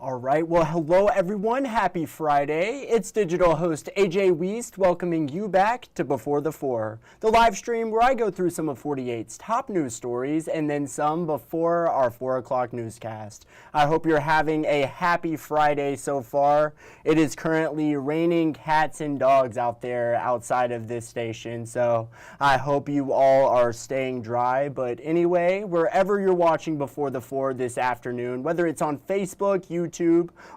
All right, well, hello everyone. Happy Friday. It's digital host A.J. Wuest welcoming you back to Before the Four, the live stream where I go through some of 48's top news stories and then some before our 4 o'clock newscast. I hope you're having a happy Friday so far. It is currently raining cats and dogs out there outside of this station, so I hope you all are staying dry. But anyway, wherever you're watching Before the Four this afternoon, whether it's on Facebook, YouTube,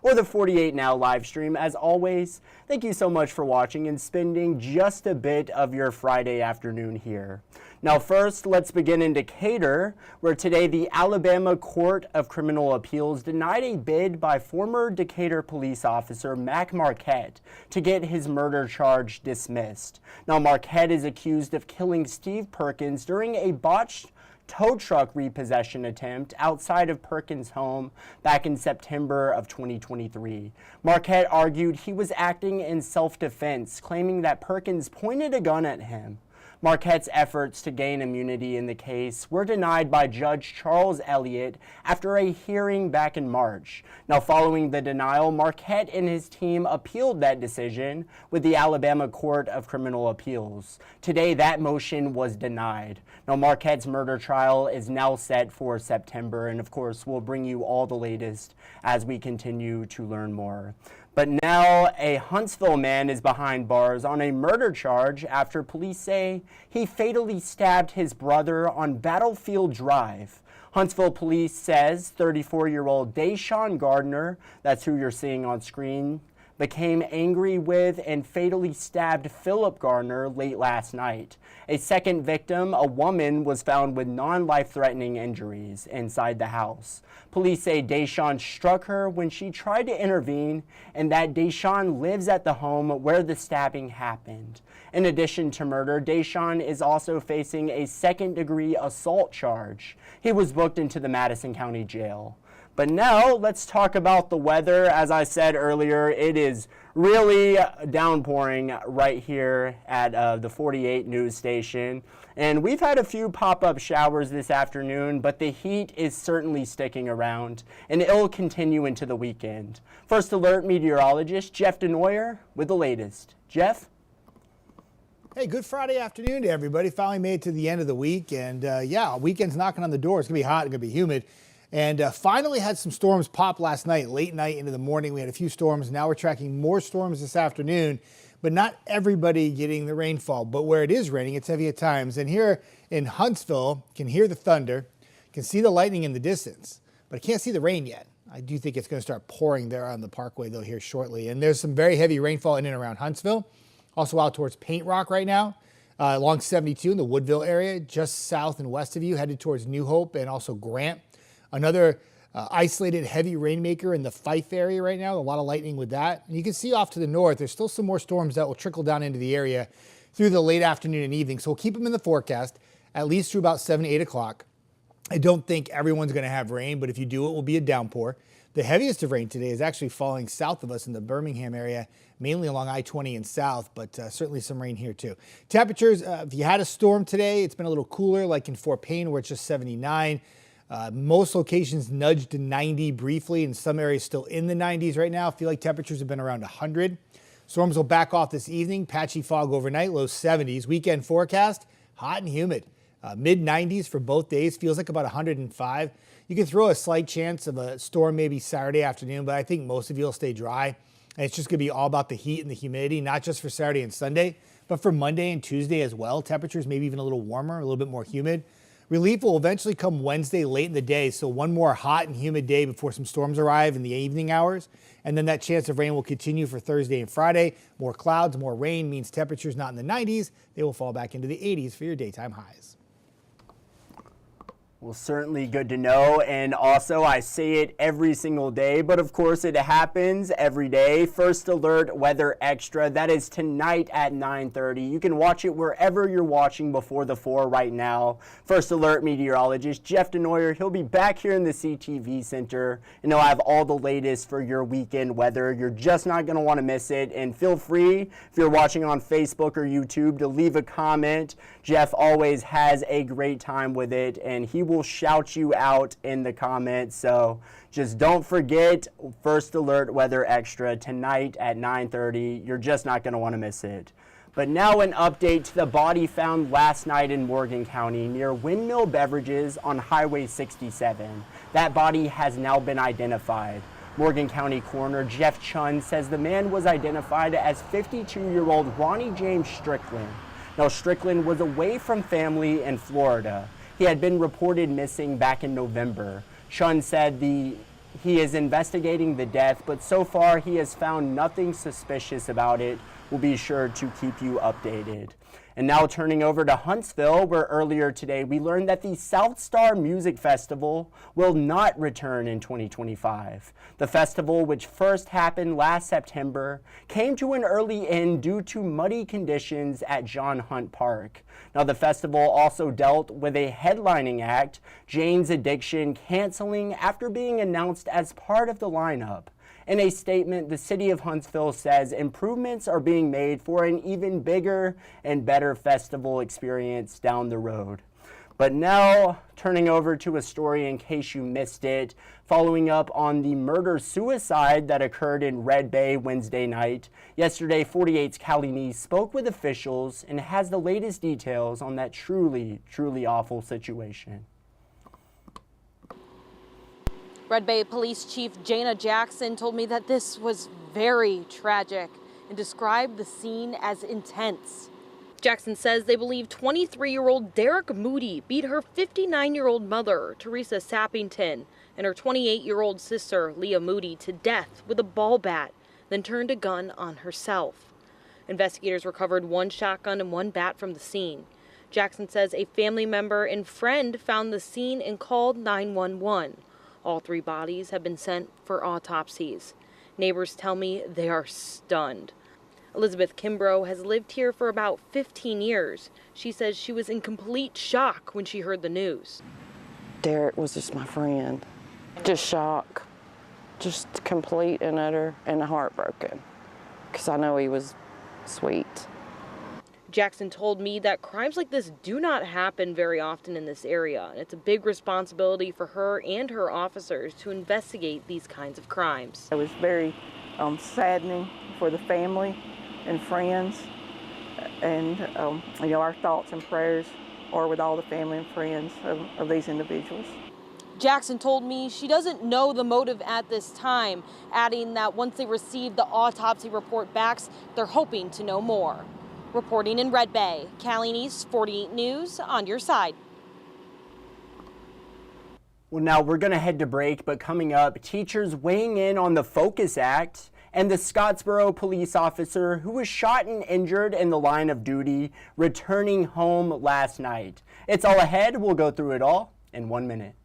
or the 48 Now live stream, as always, thank you so much for watching and spending just a bit of your Friday afternoon here. Now first, let's begin in Decatur, where today the Alabama Court of Criminal Appeals denied a bid by former Decatur police officer Mac Marquette to get his murder charge dismissed. Now Marquette is accused of killing Steve Perkins during a botched tow truck repossession attempt outside of Perkins' home back in September of 2023. Marquette argued he was acting in self-defense, claiming that Perkins pointed a gun at him. Marquette's efforts to gain immunity in the case were denied by Judge Charles Elliott after a hearing back in March. Now, following the denial, Marquette and his team appealed that decision with the Alabama Court of Criminal Appeals. Today, that motion was denied. Now, Marquette's murder trial is now set for September, and of course, we'll bring you all the latest as we continue to learn more. But now a Huntsville man is behind bars on a murder charge after police say he fatally stabbed his brother on Battlefield Drive. Huntsville police says 34-year-old Deshaun Gardner, that's who you're seeing on screen, became angry with and fatally stabbed Philip Gardner late last night. A second victim, a woman, was found with non-life-threatening injuries inside the house. Police say Deshaun struck her when she tried to intervene and that Deshaun lives at the home where the stabbing happened. In addition to murder, Deshaun is also facing a second-degree assault charge. He was booked into the Madison County Jail. But now let's talk about the weather. As I said earlier, it is really downpouring right here at the 48 news station. And we've had a few pop-up showers this afternoon, but the heat is certainly sticking around, and it'll continue into the weekend. First Alert meteorologist Jeff DeNoyer with the latest. Jeff? Hey, good Friday afternoon to everybody. Finally made it to the end of the week, and yeah, weekend's knocking on the door. It's going to be hot, it's going to be humid. And finally had some storms pop last night, late night into the morning. We had a few storms. Now we're tracking more storms this afternoon, but not everybody getting the rainfall. But where it is raining, it's heavy at times. And here in Huntsville, can hear the thunder, can see the lightning in the distance, but I can't see the rain yet. I do think it's going to start pouring there on the parkway, though, here shortly. And there's some very heavy rainfall in and around Huntsville. Also out towards Paint Rock right now, along 72 in the Woodville area, just south and west of you, headed towards New Hope and also Grant. Another isolated heavy rainmaker in the Fife area right now, a lot of lightning with that. And you can see off to the north, there's still some more storms that will trickle down into the area through the late afternoon and evening. So we'll keep them in the forecast, at least through about 7, 8 o'clock. I don't think everyone's going to have rain, but if you do, it will be a downpour. The heaviest of rain today is actually falling south of us in the Birmingham area, mainly along I-20 and south, but certainly some rain here too. Temperatures, if you had a storm today, it's been a little cooler, like in Fort Payne where it's just 79. Most locations nudged to 90 briefly, and some areas still in the 90s right now. I feel like temperatures have been around 100. Storms will back off this evening. Patchy fog overnight, low 70s. Weekend forecast, hot and humid. Mid 90s for both days. Feels like about 105. You can throw a slight chance of a storm maybe Saturday afternoon, but I think most of you will stay dry. And it's just going to be all about the heat and the humidity, not just for Saturday and Sunday, but for Monday and Tuesday as well. Temperatures maybe even a little warmer, a little bit more humid. Relief will eventually come Wednesday late in the day, so one more hot and humid day before some storms arrive in the evening hours. And then that chance of rain will continue for Thursday and Friday. More clouds, more rain means temperatures not in the 90s. They will fall back into the 80s for your daytime highs. Well, certainly good to know, and also I say it every single day, but of course it happens every day. First Alert Weather Extra, that is tonight at 9:30. You can watch it wherever you're watching Before the Four right now. First Alert meteorologist Jeff DeNoyer, he'll be back here in the CTV Center, and he'll have all the latest for your weekend weather. You're just not going to want to miss it, and feel free, if you're watching on Facebook or YouTube, to leave a comment. Jeff always has a great time with it, and he will shout you out in the comments. So just don't forget First Alert Weather Extra tonight at 9:30. You're just not going to want to miss it. But now an update to the body found last night in Morgan County near Windmill Beverages on Highway 67. That body has now been identified. Morgan County Coroner Jeff Chun says the man was identified as 52-year-old Ronnie James Strickland. Now, Strickland was away from family in Florida. He had been reported missing back in November. Chun said he is investigating the death, but so far he has found nothing suspicious about it. We'll be sure to keep you updated. And now turning over to Huntsville, where earlier today we learned that the South Star Music Festival will not return in 2025. The festival, which first happened last September, came to an early end due to muddy conditions at John Hunt Park. Now, the festival also dealt with a headlining act, Jane's Addiction, canceling after being announced as part of the lineup. In a statement, the city of Huntsville says improvements are being made for an even bigger and better festival experience down the road. But now, turning over to a story in case you missed it, following up on the murder-suicide that occurred in Red Bay Wednesday night. Yesterday, 48's Callie Neese spoke with officials and has the latest details on that truly awful situation. Red Bay Police Chief Jana Jackson told me that this was very tragic and described the scene as intense. Jackson says they believe 23-year-old Derek Moody beat her 59-year-old mother, Teresa Sappington, and her 28-year-old sister, Leah Moody, to death with a ball bat, then turned a gun on herself. Investigators recovered one shotgun and one bat from the scene. Jackson says a family member and friend found the scene and called 911. All three bodies have been sent for autopsies. Neighbors tell me they are stunned. Elizabeth Kimbrough has lived here for about 15 years. She says she was in complete shock when she heard the news. Derek was just my friend. Just shock. Just complete and utter and heartbroken. Because I know he was sweet. Jackson told me that crimes like this do not happen very often in this area, and it's a big responsibility for her and her officers to investigate these kinds of crimes. It was very saddening for the family and friends, and our thoughts and prayers are with all the family and friends of these individuals. Jackson told me she doesn't know the motive at this time, adding that once they receive the autopsy report back, they're hoping to know more. Reporting in Red Bay, Callie Neese, 48 News, on your side. Well, now we're going to head to break, but coming up, teachers weighing in on the Focus Act and the Scottsboro police officer who was shot and injured in the line of duty returning home last night. It's all ahead. We'll go through it all in 1 minute.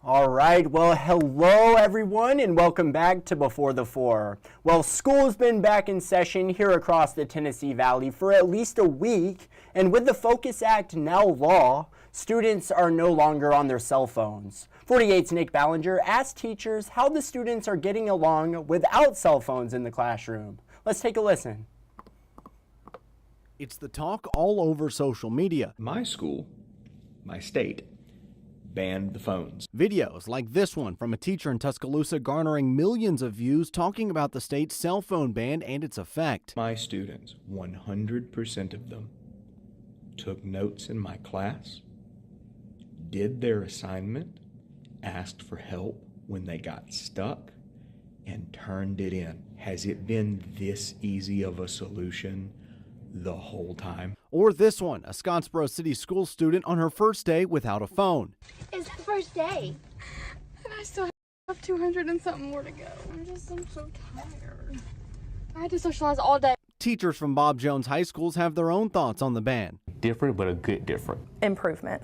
All right, well, hello everyone and welcome back to Before the Four. Well, school's been back in session here across the Tennessee Valley for at least a week, and with the Focus Act now law, students are no longer on their cell phones. 48's Nick Ballinger asked teachers how the students are getting along without cell phones in the classroom. Let's take a listen. It's the talk all over social media. My school, my state, banned the phones. Videos like this one from a teacher in Tuscaloosa garnering millions of views talking about the state's cell phone ban and its effect. My students, 100% of them, took notes in my class, did their assignment, asked for help when they got stuck, and turned it in. Has it been this easy of a solution the whole time? Or this one, a Scottsboro City School student on her first day without a phone. It's the first day. And I still have 200 and something more to go. I'm so tired. I had to socialize all day. Teachers from Bob Jones High Schools have their own thoughts on the ban. Different, but a good different. Improvement.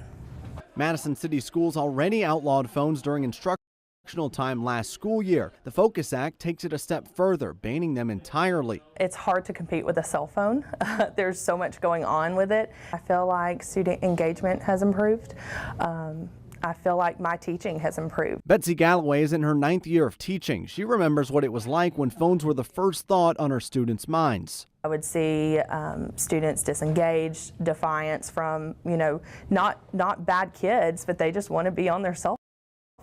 Madison City Schools already outlawed phones during instructional time last school year. The Focus Act takes it a step further, banning them entirely. It's hard to compete with a cell phone. There's so much going on with it. I feel like student engagement has improved. I feel like my teaching has improved. Betsy Galloway is in her 9th year of teaching. She remembers what it was like when phones were the first thought on her students' minds. I would see students disengaged, defiance from, not bad kids, but they just want to be on their cell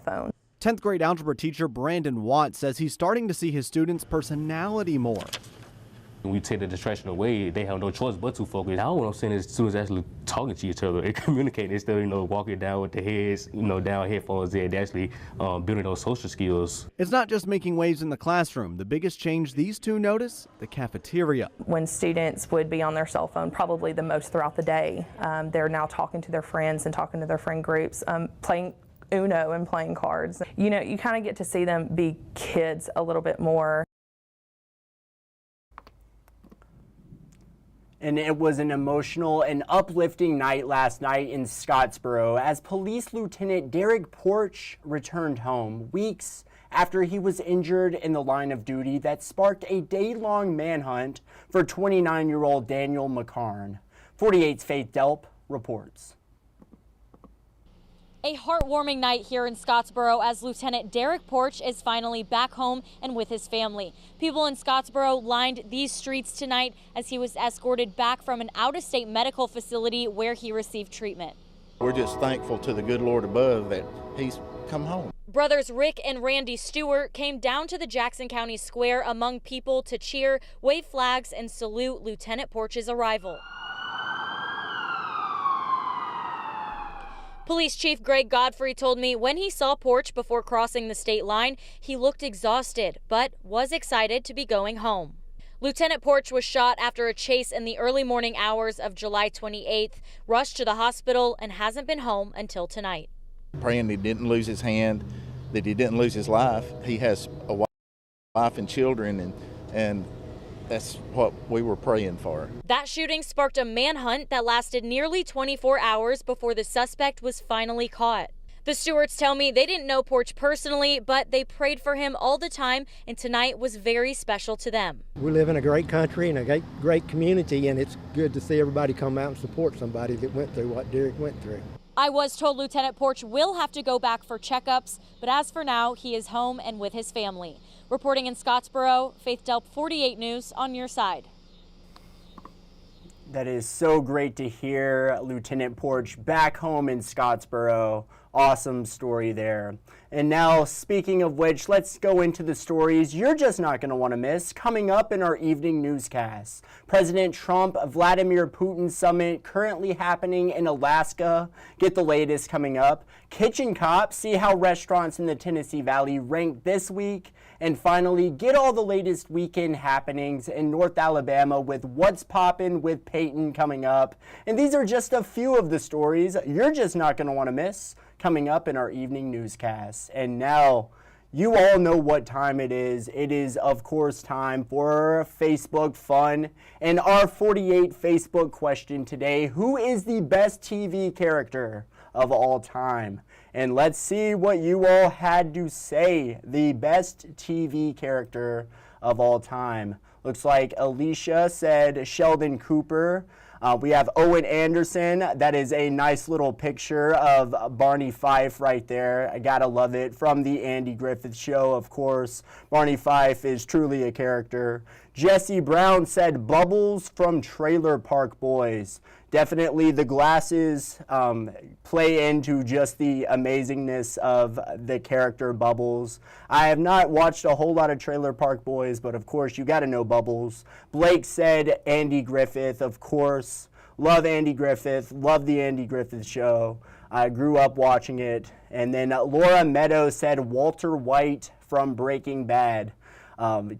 phone. 10th grade algebra teacher Brandon Watt says he's starting to see his students' personality more. When we take the distraction away, they have no choice but to focus. Now what I'm saying is students actually talking to each other and communicating instead of, walking down with their heads, down headphones and actually building those social skills. It's not just making waves in the classroom. The biggest change these two notice, the cafeteria. When students would be on their cell phone probably the most throughout the day, they're now talking to their friends and talking to their friend groups, playing Uno and playing cards. You kind of get to see them be kids a little bit more. And it was an emotional and uplifting night last night in Scottsboro as Police Lieutenant Derek Porch returned home weeks after he was injured in the line of duty that sparked a day-long manhunt for 29-year-old Daniel McCarn. 48's Faith Delp reports. A heartwarming night here in Scottsboro as Lieutenant Derek Porch is finally back home and with his family. People in Scottsboro lined these streets tonight as he was escorted back from an out-of-state medical facility where he received treatment. We're just thankful to the good Lord above that he's come home. Brothers Rick and Randy Stewart came down to the Jackson County Square among people to cheer, wave flags, and salute Lieutenant Porch's arrival. Police Chief Greg Godfrey told me when he saw Porch before crossing the state line, he looked exhausted, but was excited to be going home. Lieutenant Porch was shot after a chase in the early morning hours of July 28th, rushed to the hospital, and hasn't been home until tonight. Praying he didn't lose his hand, that he didn't lose his life. He has a wife and children, and that's what we were praying for. That shooting sparked a manhunt that lasted nearly 24 hours before the suspect was finally caught. The Stewarts tell me they didn't know Porch personally, but they prayed for him all the time, and tonight was very special to them. We live in a great country and a great community, and it's good to see everybody come out and support somebody that went through what Derek went through. I was told Lieutenant Porch will have to go back for checkups, but as for now, he is home and with his family. Reporting in Scottsboro, Faith Delp, 48 News, on your side. That is so great to hear. Lieutenant Porch back home in Scottsboro. Awesome story there. And now, speaking of which, let's go into the stories you're just not going to want to miss coming up in our evening newscast. President Trump-Vladimir Putin summit currently happening in Alaska. Get the latest coming up. Kitchen Cops, see how restaurants in the Tennessee Valley rank this week. And finally, get all the latest weekend happenings in North Alabama with What's Poppin' with Peyton coming up. And these are just a few of the stories you're just not going to want to miss coming up in our evening newscast. And now, you all know what time it is. It is, of course, time for Facebook fun. And our 48 Facebook question today, who is the best TV character of all time? And let's see what you all had to say. The best TV character of all time. Looks like Alicia said Sheldon Cooper. We have Owen Anderson. That is a nice little picture of Barney Fife right there. I gotta love it. From the Andy Griffith Show, of course. Barney Fife is truly a character. Jesse Brown said Bubbles from Trailer Park Boys. Definitely the glasses play into just the amazingness of the character Bubbles. I have not watched a whole lot of Trailer Park Boys, but of course you got to know Bubbles. Blake said Andy Griffith, of course. love Andy Griffith, love the Andy Griffith Show. I grew up watching it. And then Laura Meadows said Walter White from Breaking Bad.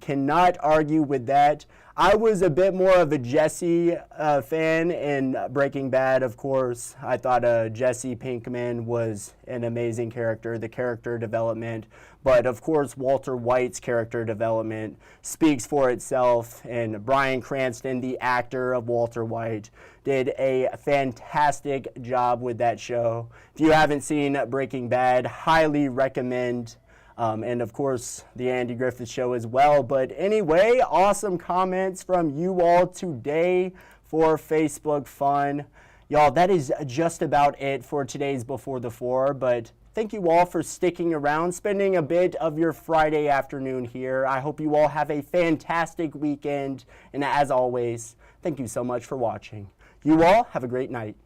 Cannot argue with that. I was a bit more of a Jesse fan in Breaking Bad, of course. I thought Jesse Pinkman was an amazing character, the character development. But of course, Walter White's character development speaks for itself. And Bryan Cranston, the actor of Walter White, did a fantastic job with that show. If you haven't seen Breaking Bad, highly recommend. And of course, the Andy Griffith Show as well. But anyway, awesome comments from you all today for Facebook Fun. Y'all, that is just about it for today's Before the Four. But thank you all for sticking around, spending a bit of your Friday afternoon here. I hope you all have a fantastic weekend. And as always, thank you so much for watching. You all have a great night.